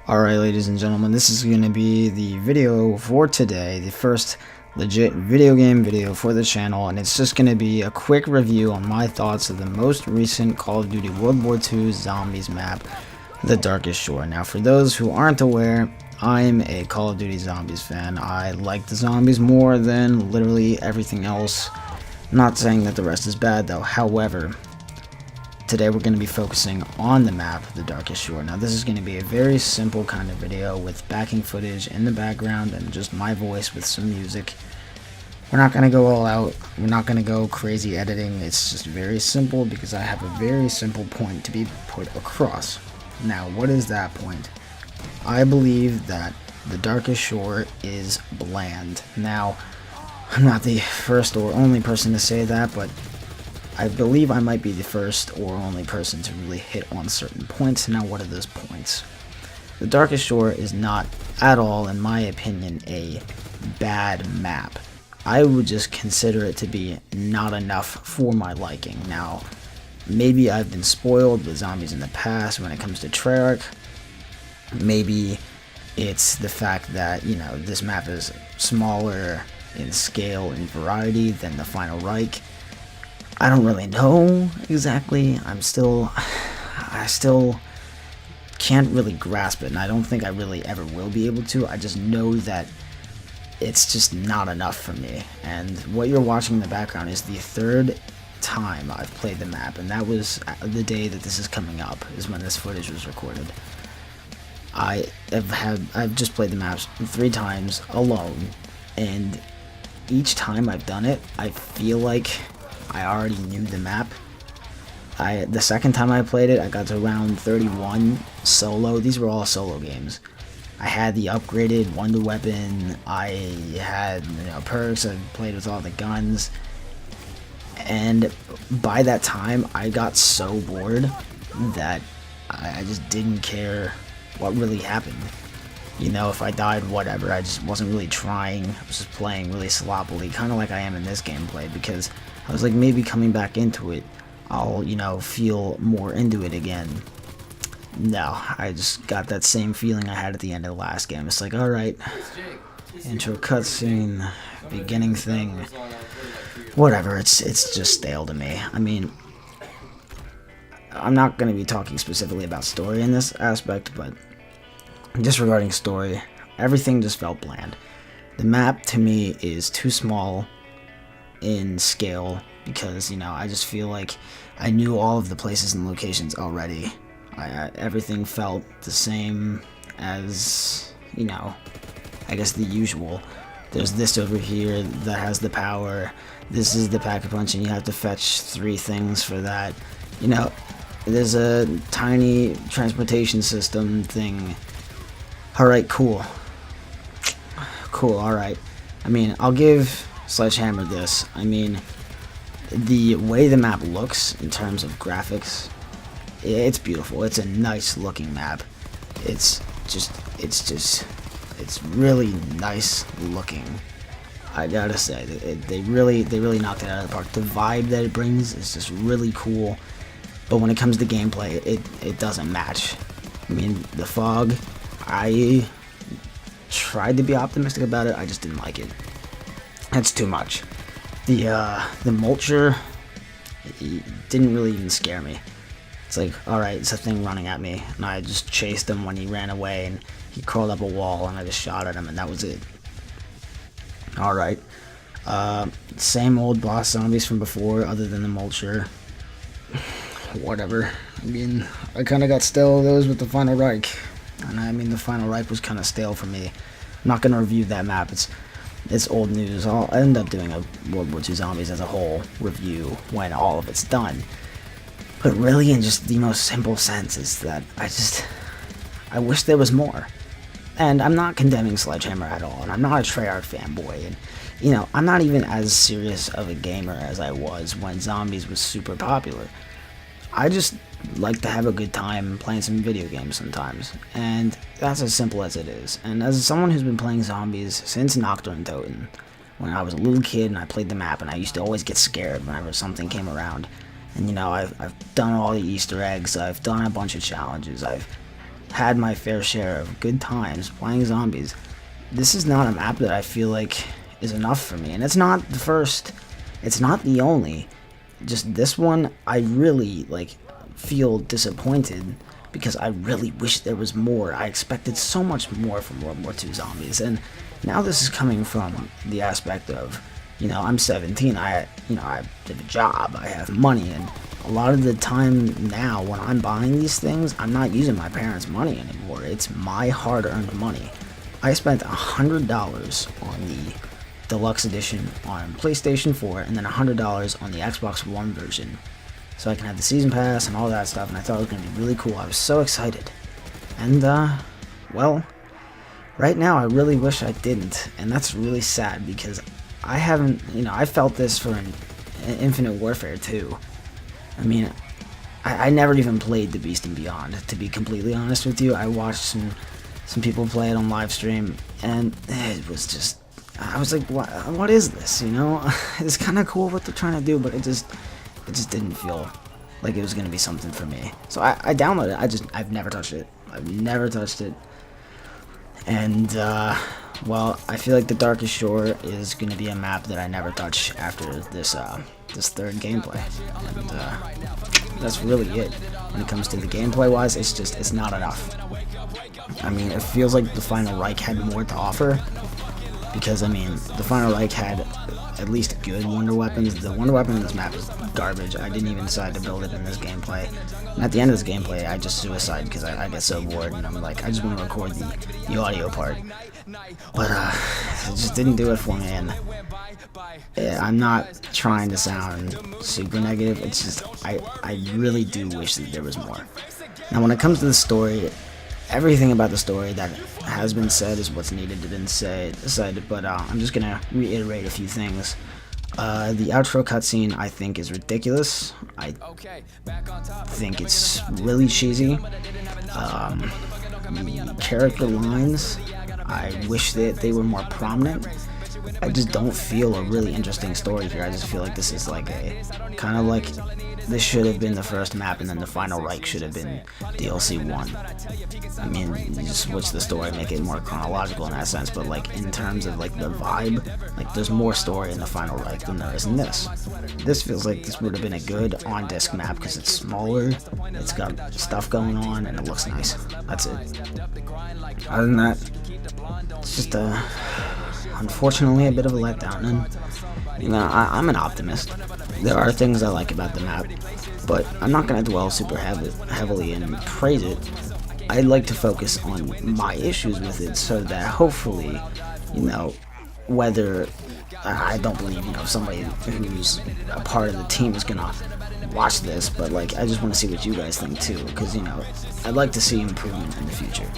Alright, ladies and gentlemen, this is going to be the video for today, the first legit video game video for the channel, and it's just going to be a quick review on my thoughts of the most recent Call of Duty World War II Zombies map, The Darkest Shore. Now, for those who aren't aware, I'm a Call of Duty Zombies fan. I like the zombies more than literally everything else. Not saying that the rest is bad, though. However, today we're going to be focusing on the map, The Darkest Shore. Now this is going to be a very simple kind of video with backing footage in the background and just my voice with some music. We're not going to go all out, we're not going to go crazy editing, it's just very simple because I have a very simple point to be put across. Now what is that point? I believe that The Darkest Shore is bland. Now, I'm not the first or only person to say that, but I believe I might be the first or only person to really hit on certain points. Now, what are those points? The Darkest Shore is not at all, in my opinion, a bad map. I would just consider it to be not enough for my liking. Now, maybe I've been spoiled with zombies in the past when it comes to Treyarch. Maybe it's the fact that, you know, this map is smaller in scale and variety than the Final Reich. I don't really know exactly. I still can't really grasp it, and I don't think I really ever will be able to. I just know that it's just not enough for me. And what you're watching in the background is the third time I've played the map, and that was the day that this is coming up, is when this footage was recorded. I've just played the maps 3 times alone, and each time I've done it, I feel like I already knew the map. The second time I played it, I got to round 31 solo. These were all solo games. I had the upgraded wonder weapon. I had, you know, perks. I played with all the guns. And by that time, I got so bored that I just didn't care what really happened. You know, if I died, whatever. I just wasn't really trying. I was just playing really sloppily, kind of like I am in this gameplay, because I was like, maybe coming back into it, I'll, you know, feel more into it again. No, I just got that same feeling I had at the end of the last game. It's like, alright, intro cutscene, beginning thing, whatever, it's just stale to me. I mean, I'm not going to be talking specifically about story in this aspect, but just regarding story, everything just felt bland. The map, to me, is too small in scale because, you know, I just feel like I knew all of the places and locations already. Everything felt the same as, you know, I guess the usual. There's this over here that has the power. This is the pack-a-punch, and you have to fetch 3 things for that. You know, there's a tiny transportation system thing. Alright, cool. Cool, alright. I mean, I'll give Sledgehammer this. I mean, the way the map looks in terms of graphics, it's beautiful. It's a nice looking map. It's really nice looking. I gotta say, they really knocked it out of the park. The vibe that it brings is just really cool, but when it comes to gameplay, it doesn't match. I mean, the fog, I tried to be optimistic about it, I just didn't like it. That's too much. The mulcher, it didn't really even scare me. It's like, alright, it's a thing running at me, and I just chased him when he ran away, and he crawled up a wall, and I just shot at him, and that was it. Alright. Same old boss zombies from before, other than the mulcher. Whatever. I mean, I kind of got stale of those with the Final Reich. And I mean, the Final Reich was kind of stale for me. I'm not going to review that map. It's old news. I'll end up doing a World War II Zombies as a whole review when all of it's done. But really, in just the most simple sense, is that I wish there was more. And I'm not condemning Sledgehammer at all, and I'm not a Treyarch fanboy, and, you know, I'm not even as serious of a gamer as I was when Zombies was super popular. I just like to have a good time playing some video games sometimes, and that's as simple as it is. And as someone who's been playing Zombies since Nocturne Toten, when I was a little kid and I played the map, and I used to always get scared whenever something came around, and, you know, I've done all the Easter eggs, I've done a bunch of challenges, I've had my fair share of good times playing zombies, this is not a map that I feel like is enough for me. And it's not the first, it's not the only. Just this one, I really like feel disappointed because I really wish there was more. I expected so much more from World War II zombies, and now this is coming from the aspect of, you know, I'm 17, I have a job, I have money, and a lot of the time now when I'm buying these things, I'm not using my parents' money anymore. It's my hard-earned money. I spent $100 on the Deluxe Edition on PlayStation 4, and then $100 on the Xbox One version, so I can have the Season Pass and all that stuff, and I thought it was going to be really cool. I was so excited. And, well, right now I really wish I didn't, and that's really sad because I haven't, I felt this for an Infinite Warfare 2. I mean, I never even played The Beast and Beyond, to be completely honest with you. I watched some people play it on live stream, and it was just, I was like, what is this, It's kind of cool what they're trying to do, but it just didn't feel like it was going to be something for me. So I downloaded it. I've never touched it. I've never touched it. And, well, I feel like the Darkest Shore is going to be a map that I never touch after this third gameplay. And, that's really it. When it comes to the gameplay-wise, it's not enough. I mean, it feels like the Final Reich had more to offer, because, I mean, the Final Reich had at least good wonder weapons. The wonder weapon in this map is garbage. I didn't even decide to build it in this gameplay. And at the end of this gameplay, I just suicide because I get so bored, and I'm like, I just want to record the audio part. But it just didn't do it for me, and I'm not trying to sound super negative. It's just, I really do wish that there was more. Now, when it comes to the story, everything about the story that has been said is what's needed to be said, but I'm just gonna reiterate a few things. The outro cutscene, I think, is ridiculous. I think it's really cheesy. The character lines, I wish that they were more prominent. I just don't feel a really interesting story here. I just feel like this is like kind of like this should have been the first map, and then the Final Reich should have been DLC 1. I mean, you just switch the story, make it more chronological in that sense, but like in terms of like the vibe, like there's more story in the Final Reich than there is in this. This feels like this would have been a good on-disc map because it's smaller, it's got stuff going on, and it looks nice. That's it. Other than that, it's just unfortunately a bit of a letdown, and I'm an optimist. There are things I like about the map, but I'm not going to dwell super heavily and praise it. I'd like to focus on my issues with it so that hopefully, whether I don't believe, somebody who's a part of the team is going to watch this, but like I just want to see what you guys think too, because I'd like to see improvement in the future.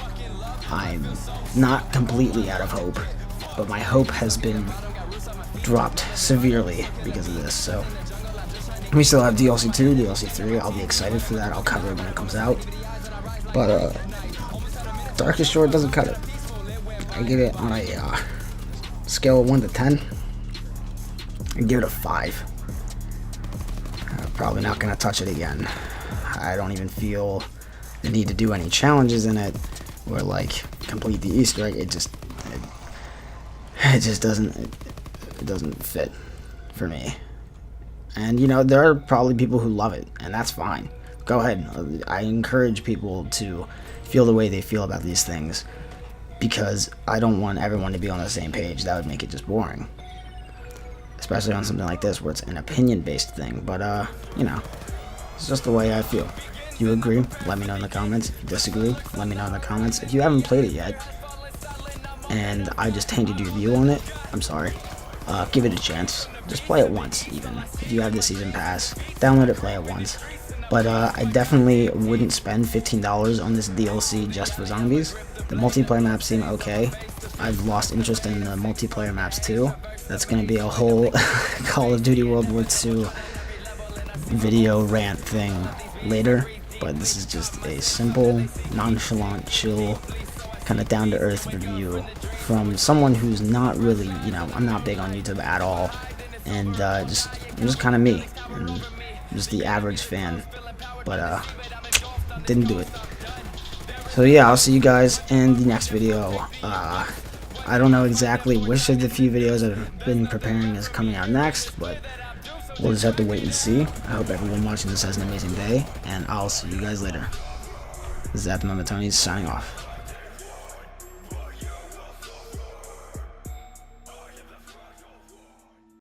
I'm not completely out of hope, but my hope has been dropped severely because of this. So we still have DLC 2, DLC 3. I'll be excited for that. I'll cover it when it comes out. But Darkest Shore doesn't cut it. I give it on a scale of 1 to 10. I give it a 5. I'm probably not gonna touch it again. I don't even feel the need to do any challenges in it or like complete the Easter egg. It just doesn't fit for me. And there are probably people who love it, and that's fine. Go ahead. I encourage people to feel the way they feel about these things, because I don't want everyone to be on the same page. That would make it just boring, especially on something like this where it's an opinion-based thing. But it's just the way I feel. If you agree, let me know in the comments. If you disagree, let me know in the comments. If you haven't played it yet and I just tainted your view on it, I'm sorry. Give it a chance. Just play it once, even. If you have the Season Pass, download it, play it once. But I definitely wouldn't spend $15 on this DLC just for zombies. The multiplayer maps seem okay. I've lost interest in the multiplayer maps too. That's going to be a whole Call of Duty World War II video rant thing later. But this is just a simple, nonchalant, chill, kind of down-to-earth review from someone who's not really, I'm not big on YouTube at all, and I'm just kind of me, and just the average fan, but didn't do it. So yeah, I'll see you guys in the next video. I don't know exactly which of the few videos I've been preparing is coming out next, but we'll just have to wait and see. I hope everyone watching this has an amazing day, and I'll see you guys later. This is At The Moment Tony signing off.